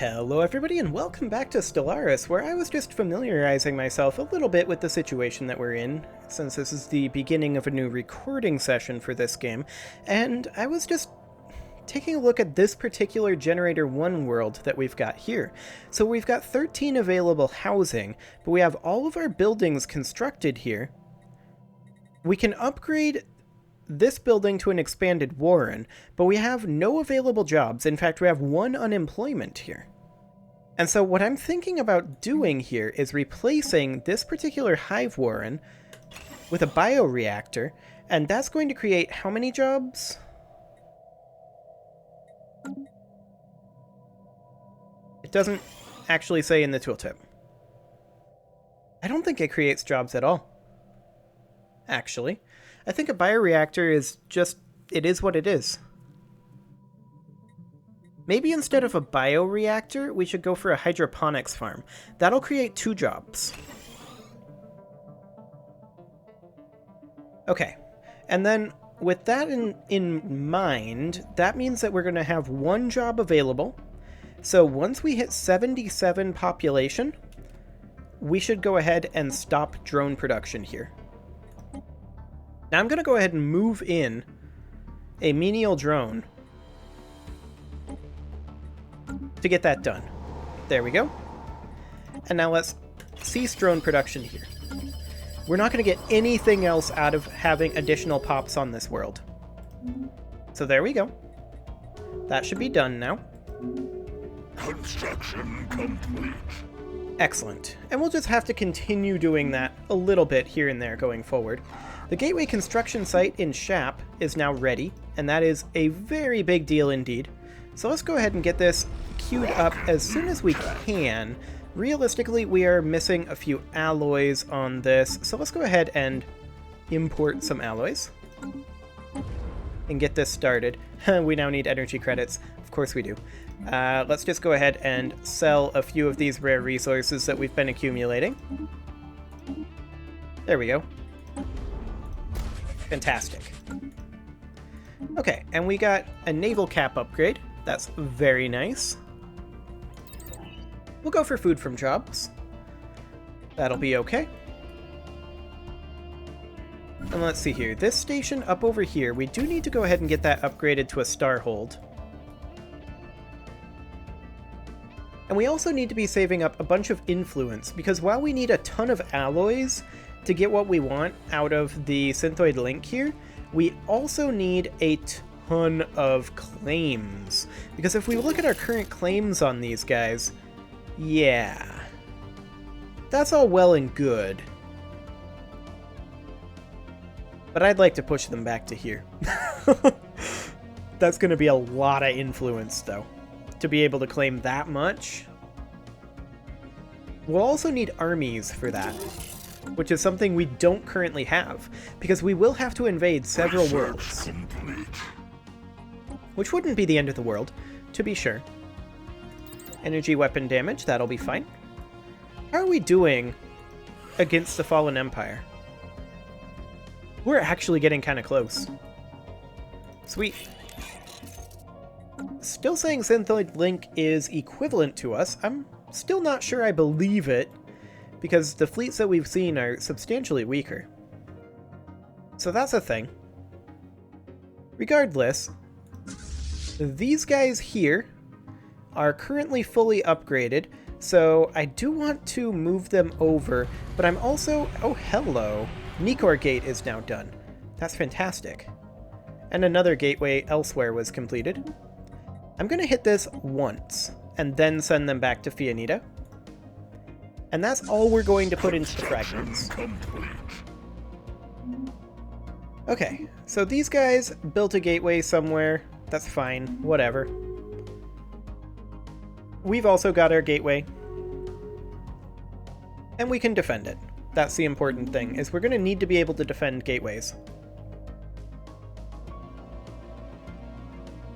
Hello everybody and welcome back to Stellaris, where I was just familiarizing myself a little bit with the situation that we're in, since this is the beginning of a new recording session for this game, and I was just taking a look at this particular Generator 1 world that we've got here. So we've got 13 available housing, but we have all of our buildings constructed here. We can upgrade this building to an expanded warren, but we have no available jobs. In fact, we have one unemployment here. And so what I'm thinking about doing here is replacing this particular hive warren with a bioreactor, and that's going to create how many jobs? It doesn't actually say in the tooltip. I don't think it creates jobs at all, actually. I think a bioreactor is just, it is what it is. Maybe instead of a bioreactor, we should go for a hydroponics farm. That'll create 2 jobs. Okay, and then with that in mind, that means that we're going to have 1 job available. So once we hit 77 population, we should go ahead and stop drone production here. Now I'm going to go ahead and move in a menial drone to get that done. There we go. And now let's cease drone production here. We're not going to get anything else out of having additional pops on this world. So there we go. That should be done now. Construction complete. Excellent. And we'll just have to continue doing that a little bit here and there going forward. The gateway construction site in Shap is now ready, and that is a very big deal indeed. So let's go ahead and get this queued up as soon as we can. Realistically, we are missing a few alloys on this, so let's go ahead and import some alloys and get this started. We now need energy credits. Of course we do. Let's just go ahead and sell a few of these rare resources that we've been accumulating. There we go. Fantastic. Okay, and we got a naval cap upgrade. That's very nice. We'll go for food from jobs. That'll be okay. And let's see here. This station up over here, we do need to go ahead and get that upgraded to a star hold. And we also need to be saving up a bunch of influence, because while we need a ton of alloys to get what we want out of the Synthoid Link here, we also need a ton of claims. Because if we look at our current claims on these guys, yeah, that's all well and good. But I'd like to push them back to here. That's going to be a lot of influence, though, to be able to claim that much. We'll also need armies for that, which is something we don't currently have, because we will have to invade several worlds. Which wouldn't be the end of the world, to be sure. Energy weapon damage, that'll be fine. How are we doing against the Fallen Empire? We're actually getting kind of close. Sweet. Still saying Synthoid Link is equivalent to us. I'm still not sure I believe it, because the fleets that we've seen are substantially weaker. So that's a thing. Regardless, these guys here are currently fully upgraded, so I do want to move them over, but I'm also... Oh, hello! Nikor Gate is now done. That's fantastic. And another gateway elsewhere was completed. I'm going to hit this once, and then send them back to Fianita. And that's all we're going to put into the fragments. Okay, so these guys built a gateway somewhere. That's fine, whatever. We've also got our gateway. And we can defend it. That's the important thing, is we're going to need to be able to defend gateways.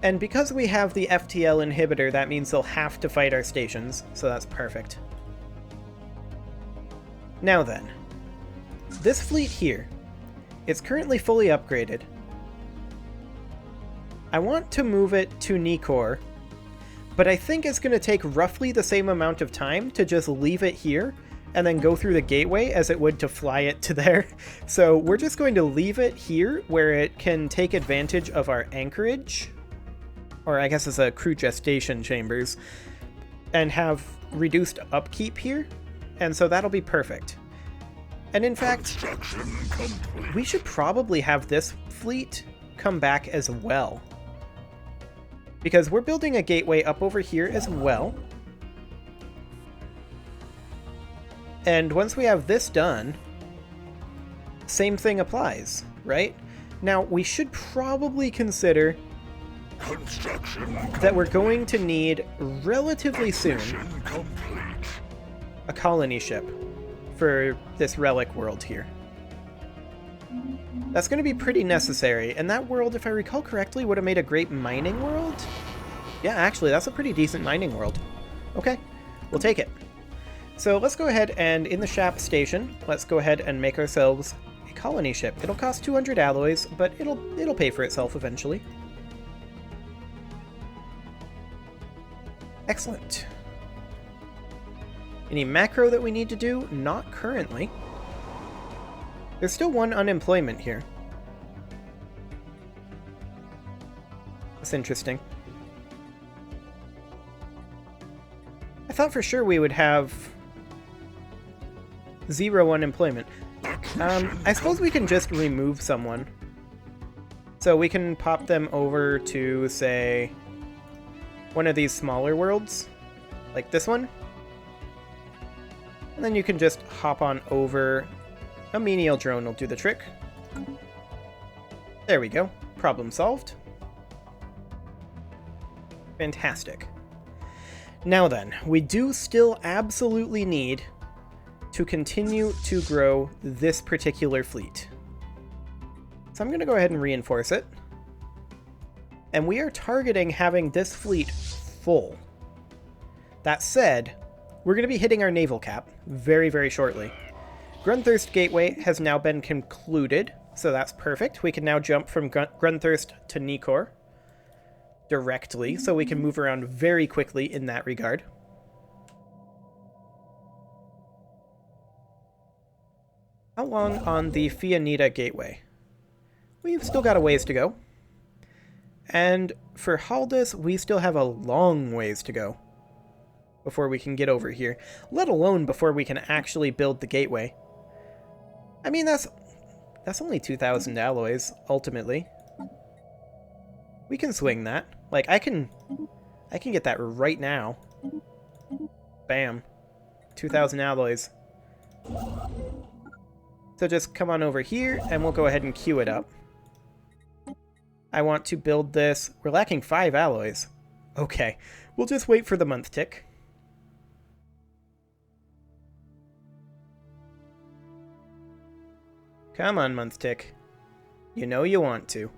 And because we have the FTL inhibitor, that means they'll have to fight our stations, so that's perfect. Now then, this fleet here, it's currently fully upgraded. I want to move it to Nikor, But I think it's going to take roughly the same amount of time to just leave it here and then go through the gateway as it would to fly it to there. So we're just going to leave it here where it can take advantage of our anchorage, or I guess it's a crew gestation chambers, and have reduced upkeep here. And so that'll be perfect. And in fact, we should probably have this fleet come back as well, because we're building a gateway up over here as well. And once we have this done, same thing applies, right? Now, we should probably consider that we're going to need relatively soon a colony ship for this relic world here. That's going to be pretty necessary, and that world, if I recall correctly, would have made a great mining world? Yeah, actually, that's a pretty decent mining world. Okay, we'll take it. So let's go ahead and, in the Shap station, let's go ahead and make ourselves a colony ship. It'll cost 200 alloys, but it'll pay for itself eventually. Excellent. Any macro that we need to do? Not currently. There's still one unemployment here. That's interesting. I thought for sure we would have 0 unemployment. I suppose we can just remove someone. So we can pop them over to, say, one of these smaller worlds, like this one. And then you can just hop on over. A menial drone will do the trick. There we go. Problem solved. Fantastic. Now then, we do still absolutely need to continue to grow this particular fleet. So I'm going to go ahead and reinforce it. And we are targeting having this fleet full. That said, we're going to be hitting our naval cap very, very shortly. Grunthurst Gateway has now been concluded, so that's perfect. We can now jump from Grunthurst to Nikor directly, so we can move around very quickly in that regard. How long on the Fianita Gateway? We've still got a ways to go. And for Haldus, we still have a long ways to go before we can get over here, let alone before we can actually build the gateway. I mean, that's only 2,000 alloys, ultimately. We can swing that. Like, I can get that right now. Bam. 2,000 alloys. So just come on over here, and we'll go ahead and queue it up. I want to build this. We're lacking 5 alloys. Okay, we'll just wait for the month tick. Come on, month tick. You know you want to.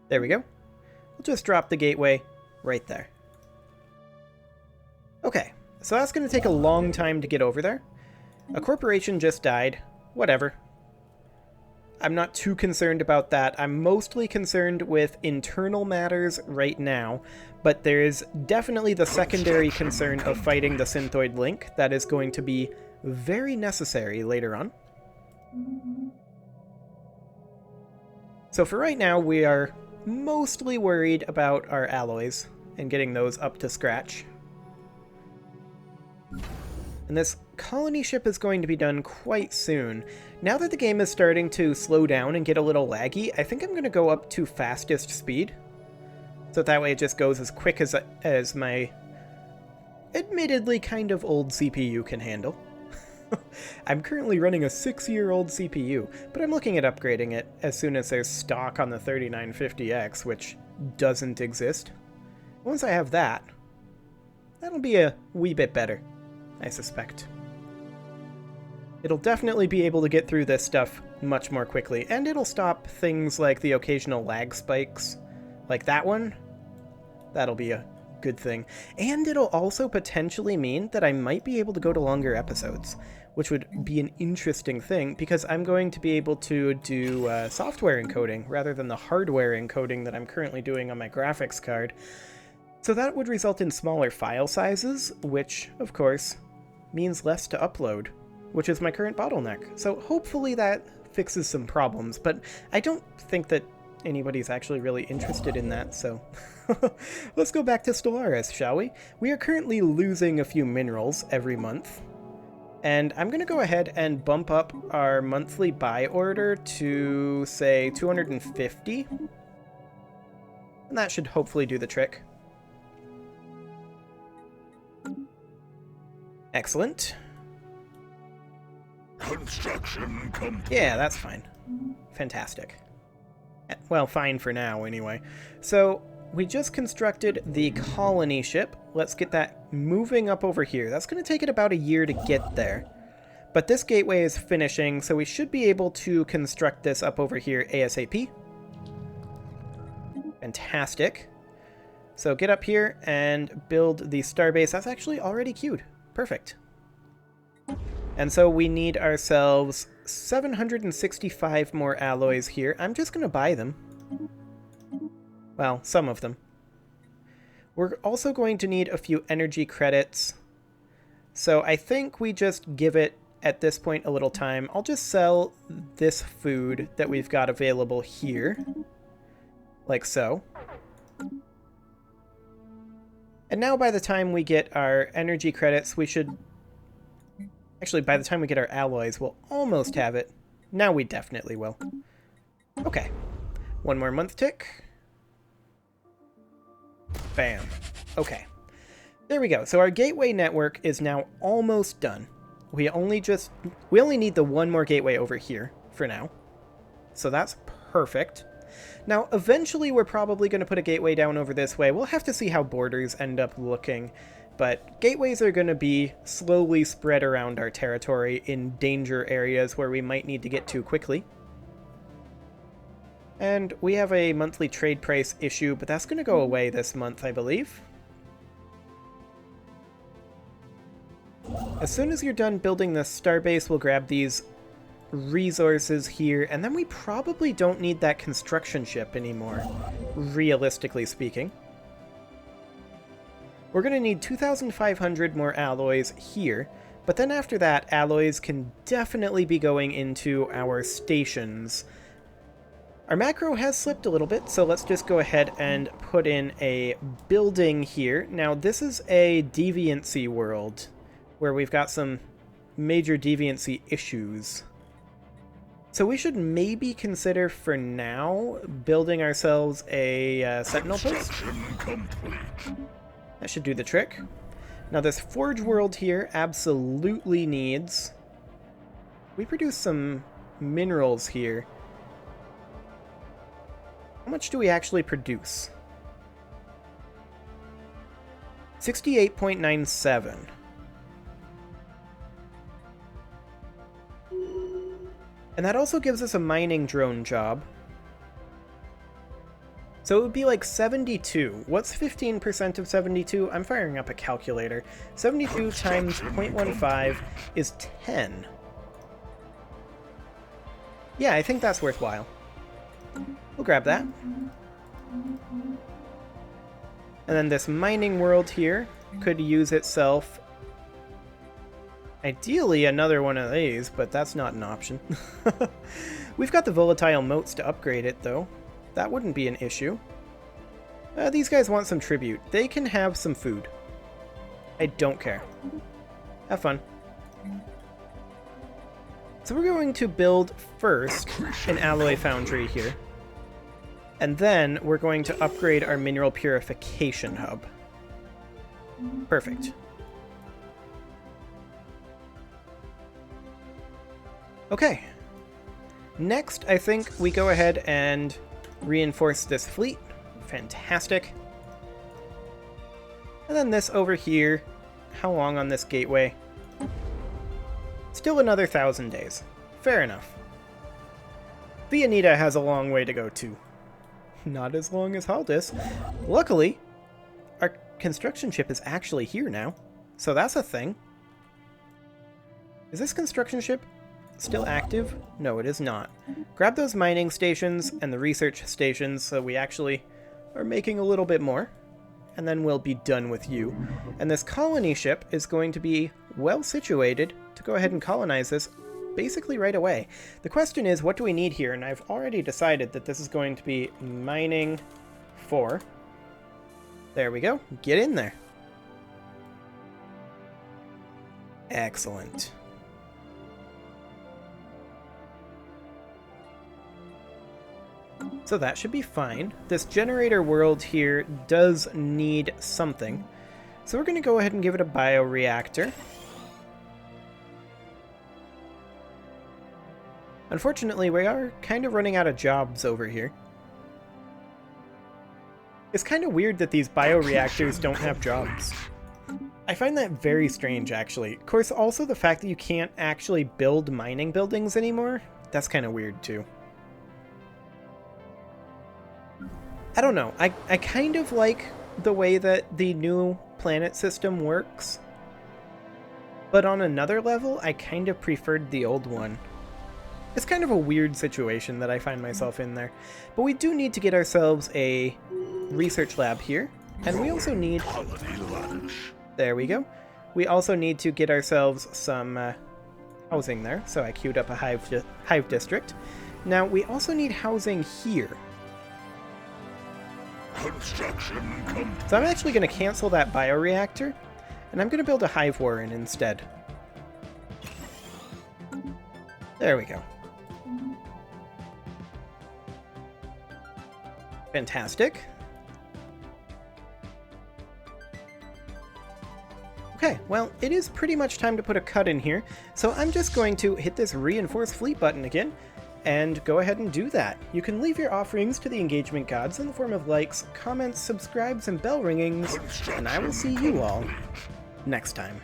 There we go. We'll just drop the gateway right there. Okay, so that's going to take a long time to get over there. A corporation just died. Whatever. I'm not too concerned about that. I'm mostly concerned with internal matters right now, but there's definitely the secondary concern of fighting the Synthoid Link that is going to be very necessary later on. So for right now, we are mostly worried about our alloys and getting those up to scratch. And this colony ship is going to be done quite soon. Now that the game is starting to slow down and get a little laggy, I think I'm going to go up to fastest speed. So that way it just goes as quick as my admittedly kind of old CPU can handle. I'm currently running a 6-year-old CPU, but I'm looking at upgrading it as soon as there's stock on the 3950X, which doesn't exist. Once I have that, that'll be a wee bit better, I suspect. It'll definitely be able to get through this stuff much more quickly, and it'll stop things like the occasional lag spikes, like that one. That'll be a good thing. And it'll also potentially mean that I might be able to go to longer episodes, which would be an interesting thing, because I'm going to be able to do software encoding rather than the hardware encoding that I'm currently doing on my graphics card. So that would result in smaller file sizes, which, of course, means less to upload, which is my current bottleneck. So hopefully that fixes some problems, but I don't think that anybody's actually really interested in that, so let's go back to Stellaris, shall we? We are currently losing a few minerals every month, and I'm going to go ahead and bump up our monthly buy order to, say, 250, and that should hopefully do the trick. Excellent. Construction complete. Yeah, that's fine. Fantastic. Well, fine for now, anyway. So, we just constructed the colony ship. Let's get that moving up over here. That's going to take it about a year to get there. But this gateway is finishing, so we should be able to construct this up over here ASAP. Fantastic. So get up here and build the starbase. That's actually already queued. Perfect. And so we need ourselves 765 more alloys here. I'm just going to buy them. Well, some of them. We're also going to need a few energy credits. So I think we just give it, at this point, a little time. I'll just sell this food that we've got available here. Like so. And now by the time we get our energy credits, we should... Actually, by the time we get our alloys, we'll almost have it. Now we definitely will. Okay. One more month tick. Bam. Okay. There we go. So our gateway network is now almost done. We only need the one more gateway over here for now. So that's perfect. Now, eventually we're probably going to put a gateway down over this way. We'll have to see how borders end up looking. But gateways are going to be slowly spread around our territory in danger areas where we might need to get to quickly. And we have a monthly trade price issue, but that's going to go away this month, I believe. As soon as you're done building the starbase, we'll grab these resources here, and then we probably don't need that construction ship anymore, realistically speaking. We're going to need 2,500 more alloys here, but then after that, alloys can definitely be going into our stations. Our macro has slipped a little bit, so let's just go ahead and put in a building here. Now, this is a deviancy world, where we've got some major deviancy issues. So we should maybe consider, for now, building ourselves a sentinel post. That should do the trick. Now this forge world here absolutely needs... We produce some minerals here. How much do we actually produce? 68.97. And that also gives us a mining drone job. So it would be like 72. What's 15% of 72? I'm firing up a calculator. 72 times 0.15 is 10. Yeah, I think that's worthwhile. We'll grab that. And then this mining world here could use itself. Ideally another one of these, but that's not an option. We've got the volatile motes to upgrade it, though. That wouldn't be an issue. These guys want some tribute. They can have some food. I don't care. Have fun. So we're going to build first an alloy foundry here. And then we're going to upgrade our mineral purification hub. Perfect. Okay. Next, I think we go ahead and reinforce this fleet. Fantastic. And then this over here. How long on this gateway? Still another 1,000 days. Fair enough. Vianita has a long way to go too. Not as long as Haldis. Luckily, our construction ship is actually here now. So that's a thing. Is this construction ship still active? No, it is not. Grab those mining stations and the research stations so we actually are making a little bit more. And then we'll be done with you. And this colony ship is going to be well situated to go ahead and colonize this basically right away. The question is, what do we need here? And I've already decided that this is going to be mining 4. There we go. Get in there. Excellent. So that should be fine. This generator world here does need something. So we're going to go ahead and give it a bioreactor. Unfortunately, we are kind of running out of jobs over here. It's kind of weird that these bioreactors don't have jobs. I find that very strange, actually. Of course, also the fact that you can't actually build mining buildings anymore, that's kind of weird too. I don't know. I kind of like the way that the new planet system works. But on another level, I kind of preferred the old one. It's kind of a weird situation that I find myself in there. But we do need to get ourselves a research lab here. And we also need... There we go. We also need to get ourselves some housing there. So I queued up a hive district. Now, we also need housing here. So I'm actually going to cancel that bioreactor, and I'm going to build a hive warren instead. There we go. Fantastic. Okay, well, it is pretty much time to put a cut in here, so I'm just going to hit this reinforce fleet button again, and go ahead and do that. You can leave your offerings to the engagement gods in the form of likes, comments, subscribes, and bell ringings, and I will see you all next time.